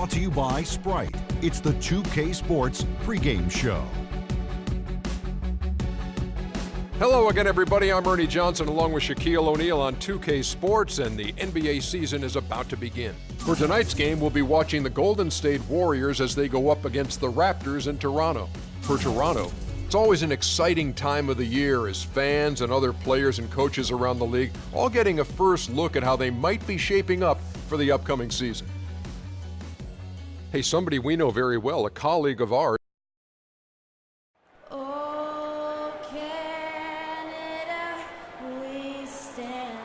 brought to you by Sprite. It's the 2K Sports pregame show. Hello again, everybody. I'm Ernie Johnson along with Shaquille O'Neal on 2K Sports, and the NBA season is about to begin. For tonight's game, we'll be watching the Golden State Warriors as they go up against the Raptors in Toronto. For Toronto, it's always an exciting time of the year as fans and other players and coaches around the league all getting a first look at how they might be shaping up for the upcoming season. Hey, somebody we know very well, a colleague of ours. Oh, Canada, we stand.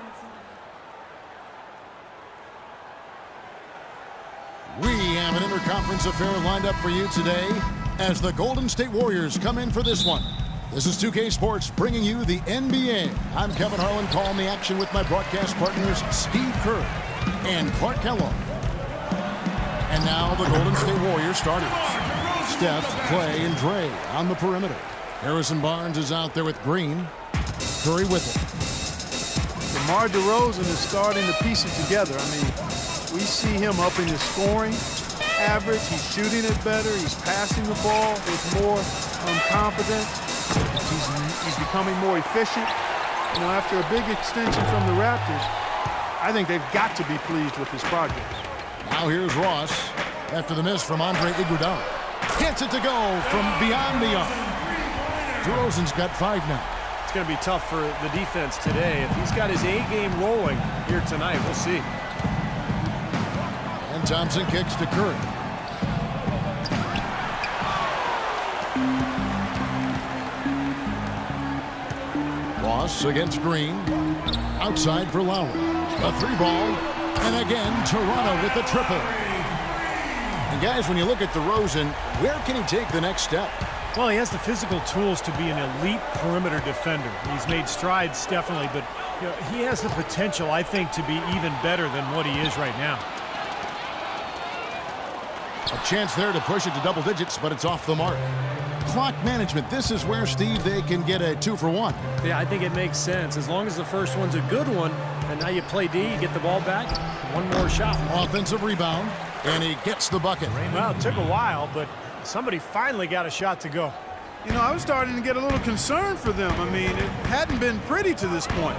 We have an interconference affair lined up for you today as the Golden State Warriors come in for this one. This is 2K Sports bringing you the NBA. I'm Kevin Harlan calling the action with my broadcast partners Steve Kerr and Clark Kellogg. And now the Golden State Warriors starters. Steph, Clay, and Dre on the perimeter. Harrison Barnes is out there with Green. Curry with it. DeMar DeRozan is starting to piece it together. I mean, we see him upping his scoring average. He's shooting it better. He's passing the ball with more confidence. He's becoming more efficient. You know, after a big extension from the Raptors, I think they've got to be pleased with his progress. Now here's Ross after the miss from Andre Iguodala. Gets it to go from beyond the arc. DeRozan's got 5 now. It's going to be tough for the defense today. If he's got his A-game rolling here tonight, we'll see. And Thompson kicks to Curry. Ross against Green. Outside for Lowry. A 3-ball. And again, Toronto with the triple. And guys, when you look at DeRozan, where can he take the next step? Well, he has the physical tools to be an elite perimeter defender. He's made strides, definitely, but you know, he has the potential, I think, to be even better than what he is right now. A chance there to push it to double digits, but it's off the mark. Clock management, this is where, Steve, they can get a 2-for-1. Yeah, I think it makes sense. As long as the first one's a good one, and now you play D, you get the ball back, one more shot. Offensive rebound, and he gets the bucket. Well, it took a while, but somebody finally got a shot to go. You know, I was starting to get a little concerned for them. I mean, it hadn't been pretty to this point.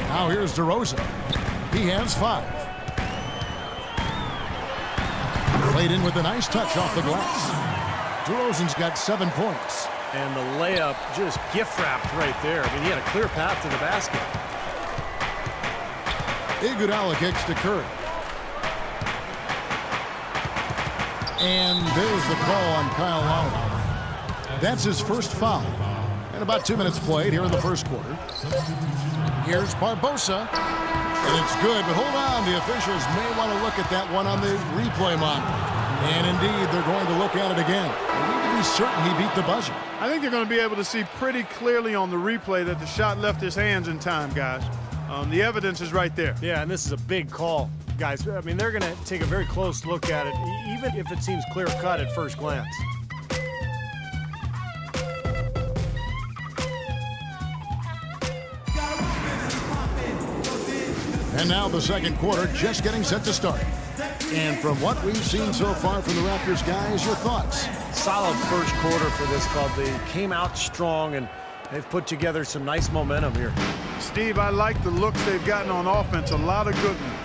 Now here's DeRozan. He has 5. Played in with a nice touch off the glass. DeRozan's got 7 points. And the layup just gift-wrapped right there. I mean, he had a clear path to the basket. Iguodala kicks to Curry. And there's the call on Kyle Lowry. That's his first foul. And about 2 minutes played here in the first quarter. Here's Barbosa. And it's good, but hold on. The officials may want to look at that one on the replay monitor. And indeed, they're going to look at it again. They need to be certain he beat the buzzer. I think they're going to be able to see pretty clearly on the replay that the shot left his hands in time, guys. The evidence is right there. Yeah, and this is a big call, guys. I mean, they're going to take a very close look at it, even if it seems clear-cut at first glance. And now the second quarter just getting set to start. And from what we've seen so far from the Raptors, guys, your thoughts? Solid first quarter for this club. They came out strong, and they've put together some nice momentum here. Steve, I like the looks they've gotten on offense. A lot of good ones.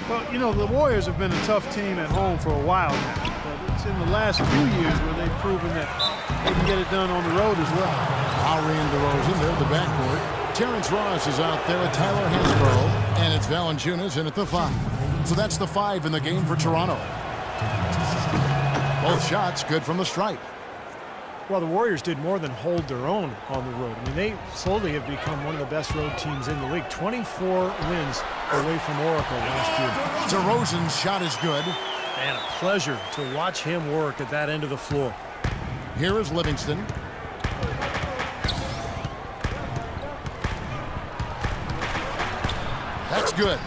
Well, you know, the Warriors have been a tough team at home for a while now. But it's in the last few years where they've proven that they can get it done on the road as well. Lowry and DeRozan, they're the backcourt. Terrence Ross is out there with Tyler Hansbrough. And it's Valanciunas in at the 5. So that's the 5 in the game for Toronto. Both shots good from the stripe. Well, the Warriors did more than hold their own on the road. I mean, they slowly have become one of the best road teams in the league. 24 wins away from Oracle last year. DeRozan's shot is good. And a pleasure to watch him work at that end of the floor. Here is Livingston. That's good.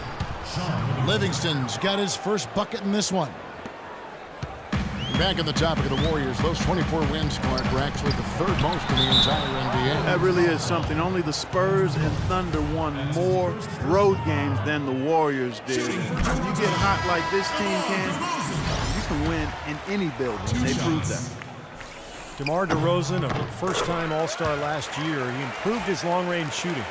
Livingston's got his first bucket in this one. Back on the topic of the Warriors, those 24 wins, Clark, were actually the third most in the entire NBA. That really is something. Only the Spurs and Thunder won more road games than the Warriors did. When you get hot like this team can, you can win in any building. They proved that. DeMar DeRozan, a first-time All-Star last year, he improved his long-range shooting.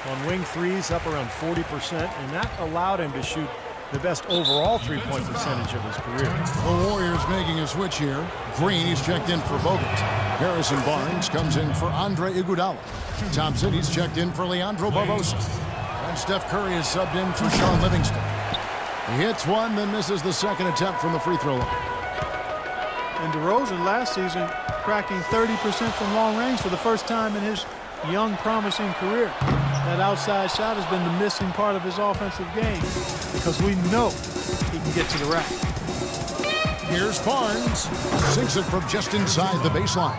On wing threes, up around 40%, and that allowed him to shoot the best overall three-point percentage of his career. The Warriors making a switch here. Green, he's checked in for Bogut. Harrison Barnes comes in for Andre Iguodala. Thompson, he's checked in for Leandro Barbosa. And Steph Curry is subbed in for Sean Livingston. He hits one, then misses the second attempt from the free throw line. And DeRozan last season cracking 30% from long range for the first time in his young, promising career. That outside shot has been the missing part of his offensive game because we know he can get to the rack. Here's Barnes. Sinks it from just inside the baseline.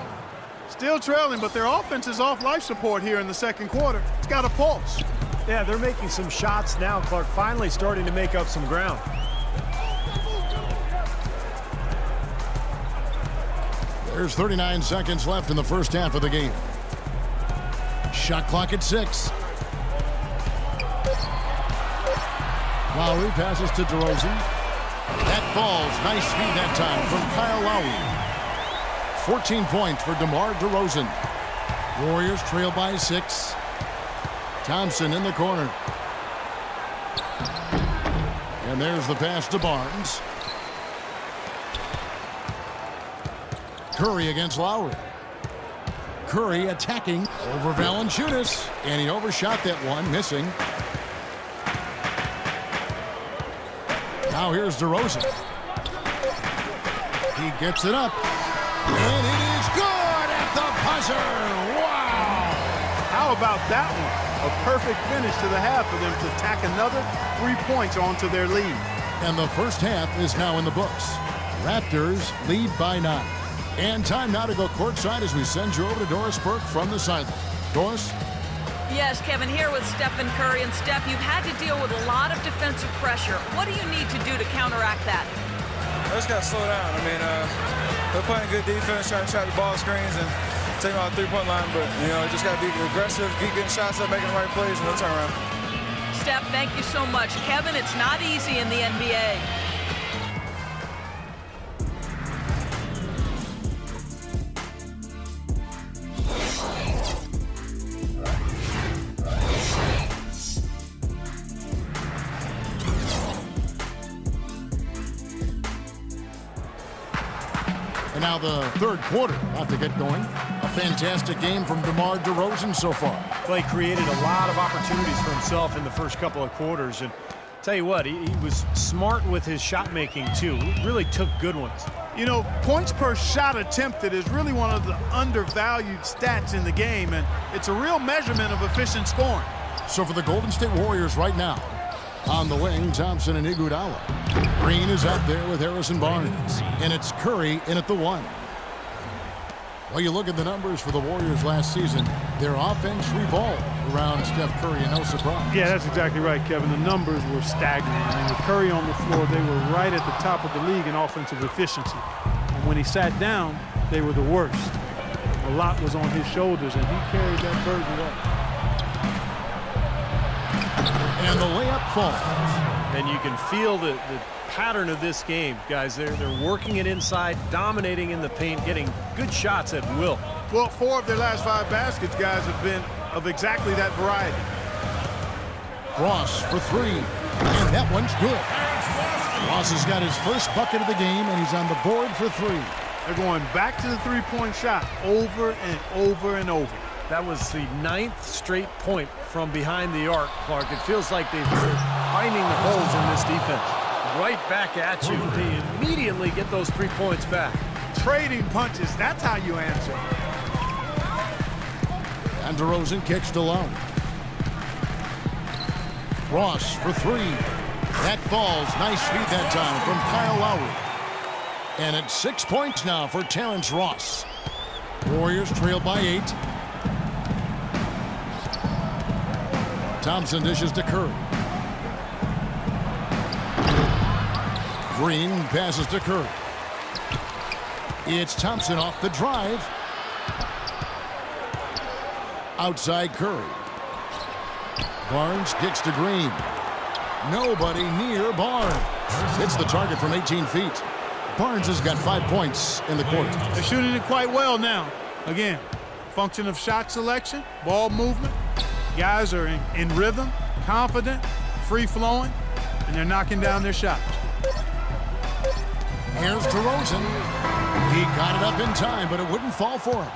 Still trailing, but their offense is off life support here in the second quarter. It's got a pulse. Yeah, they're making some shots now. Clark finally starting to make up some ground. There's 39 seconds left in the first half of the game. Shot clock at 6. Lowry passes to DeRozan. That falls. Nice feed that time from Kyle Lowry. 14 points for DeMar DeRozan. Warriors trail by 6. Thompson in the corner. And there's the pass to Barnes. Curry against Lowry. Curry attacking over Valanciunas, and he overshot that one, missing. Now here's DeRozan. He gets it up, and it is good at the buzzer. Wow! How about that one? A perfect finish to the half for them to tack another 3 points onto their lead. And the first half is now in the books. Raptors lead by 9. And time now to go courtside as we send you over to Doris Burke from the sideline. Doris? Yes, Kevin, here with Stephen Curry. And Steph, you've had to deal with a lot of defensive pressure. What do you need to do to counteract that? I just got to slow down. I mean, they're playing good defense, trying to trap the ball screens and take them out the three-point line. But, you know, just got to be aggressive, keep getting shots up, making the right plays, and we'll turn around. Steph, thank you so much. Kevin, it's not easy in the NBA. And now the third quarter about to get going. A fantastic game from DeMar DeRozan so far. Clay created a lot of opportunities for himself in the first couple of quarters. And tell you what, he was smart with his shot making too. He really took good ones. You know, points per shot attempted is really one of the undervalued stats in the game, and it's a real measurement of efficient scoring. So for the Golden State Warriors right now, on the wing, Thompson and Iguodala. Green is out there with Harrison Barnes. And it's Curry in at the 1. Well, you look at the numbers for the Warriors last season, their offense revolved around Steph Curry, and no surprise. Yeah, that's exactly right, Kevin. The numbers were staggering. I mean, with Curry on the floor, they were right at the top of the league in offensive efficiency. And when he sat down, they were the worst. A lot was on his shoulders, and he carried that burden up. And the layup falls. And you can feel the pattern of this game, guys. They're working it inside, dominating in the paint, getting good shots at will. Well, 4 of their last 5 baskets, guys, have been of exactly that variety. Ross for 3. And that one's good. Ross has got his first bucket of the game, and he's on the board for 3. They're going back to the three-point shot over and over and over. That was the 9th straight point from behind the arc, Clark. It feels like they're finding the holes in this defense. Right back at you. They immediately get those 3 points back. Trading punches, that's how you answer. And DeRozan kicks to Lowry. Ross for 3. That falls. Nice feed that time from Kyle Lowry. And it's 6 points now for Terrence Ross. Warriors trail by 8. Thompson dishes to Curry. Green passes to Curry. It's Thompson off the drive. Outside Curry. Barnes kicks to Green. Nobody near Barnes. Hits the target from 18 feet. Barnes has got 5 points in the quarter. They're shooting it quite well now. Again, function of shot selection, ball movement. Guys are in rhythm, confident, free-flowing, and they're knocking down their shots. Here's DeRozan. He got it up in time, but it wouldn't fall for him.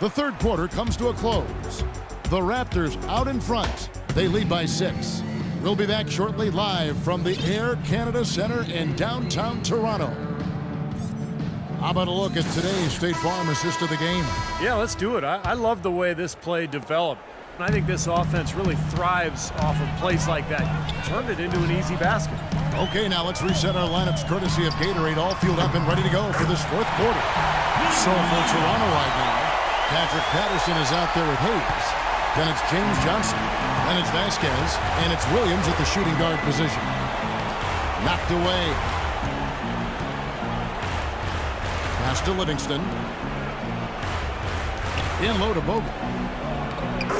The third quarter comes to a close. The Raptors out in front. They lead by 6. We'll be back shortly live from the Air Canada Centre in downtown Toronto. How about a look at today's State Farm assist of the game? Yeah, let's do it. I love the way this play developed. I think this offense really thrives off of plays like that. Turned it into an easy basket. Okay, now let's reset our lineups courtesy of Gatorade, all fueled up and ready to go for this fourth quarter. So for Toronto right now, Patrick Patterson is out there with Hayes. Then it's James Johnson. Then it's Vasquez. And it's Williams at the shooting guard position. Knocked away. Pass to Livingston. In low to Bogut.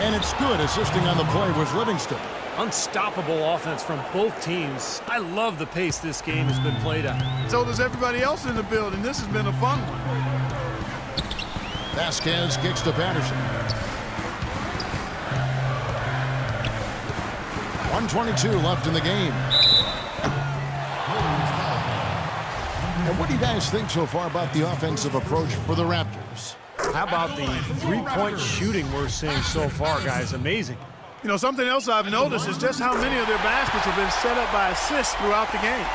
And it's good. Assisting on the play was Livingston. Unstoppable offense from both teams. I love the pace this game has been played at. So does everybody else in the building. This has been a fun one. Vasquez kicks to Patterson. 1:22 left in the game. And what do you guys think so far about the offensive approach for the Raptors? How about the three-point shooting we're seeing so far, guys? Amazing. You know, something else I've noticed is just how many of their baskets have been set up by assists throughout the game.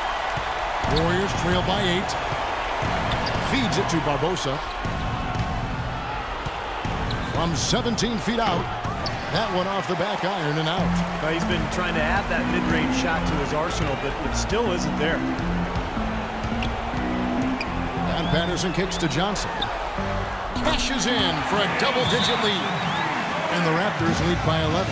Warriors trail by 8. Feeds it to Barbosa. From 17 feet out. That one off the back iron and out. Well, he's been trying to add that mid-range shot to his arsenal, but it still isn't there. And Patterson kicks to Johnson. Cashes in for a double-digit lead. And the Raptors lead by 11.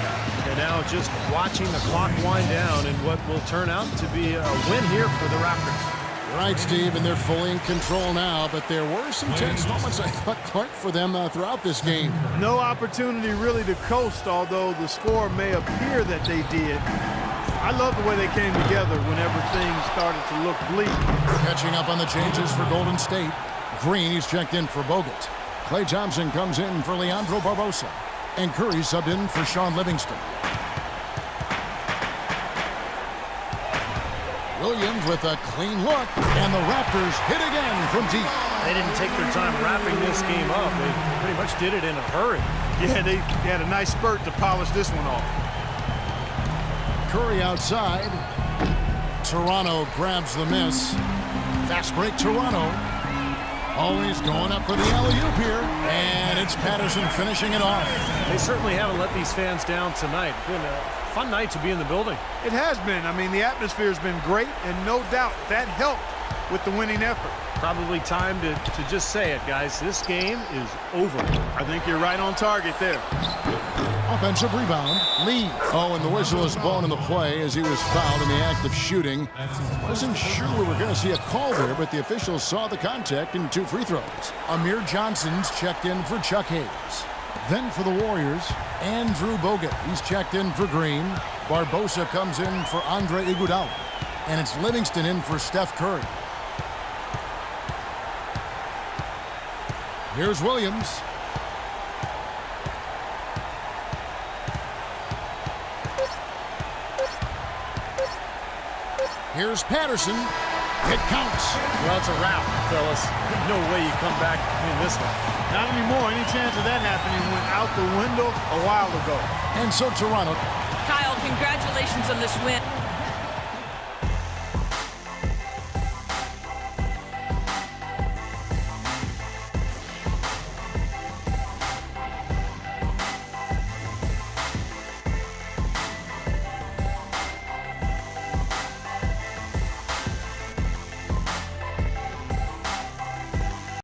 And now just watching the clock wind down and what will turn out to be a win here for the Raptors. Right, Steve, and they're fully in control now, but there were some tense moments, I thought, Clark, for them throughout this game. No opportunity really to coast, although the score may appear that they did. I love the way they came together whenever things started to look bleak. Catching up on the changes for Golden State. Green, he's checked in for Bogut. Klay Thompson comes in for Leandro Barbosa. And Curry subbed in for Sean Livingston. Williams with a clean look, and the Raptors hit again from deep. They didn't take their time wrapping this game up. They pretty much did it in a hurry. Yeah, they had a nice spurt to polish this one off. Curry outside. Toronto grabs the miss. Fast break Toronto. Always going up for the alley-oop here. And it's Patterson finishing it off. They certainly haven't let these fans down tonight. It's been a fun night to be in the building. It has been. I mean, the atmosphere has been great, and no doubt that helped with the winning effort. Probably time to just say it, guys. This game is over. I think you're right on target there. Offensive rebound. Lee. Oh, and the whistle is blown in the play as he was fouled in the act of shooting. Wasn't sure we were going to see a call there, but the officials saw the contact and 2 free throws. Amir Johnson's checked in for Chuck Hayes. Then for the Warriors, Andrew Bogut. He's checked in for Green. Barbosa comes in for Andre Iguodala. And it's Livingston in for Steph Curry. Here's Williams. Here's Patterson. It counts. Well, it's a wrap, fellas. No way you come back in this one. Not anymore. Any chance of that happening went out the window a while ago. And so Toronto. Kyle, congratulations on this win.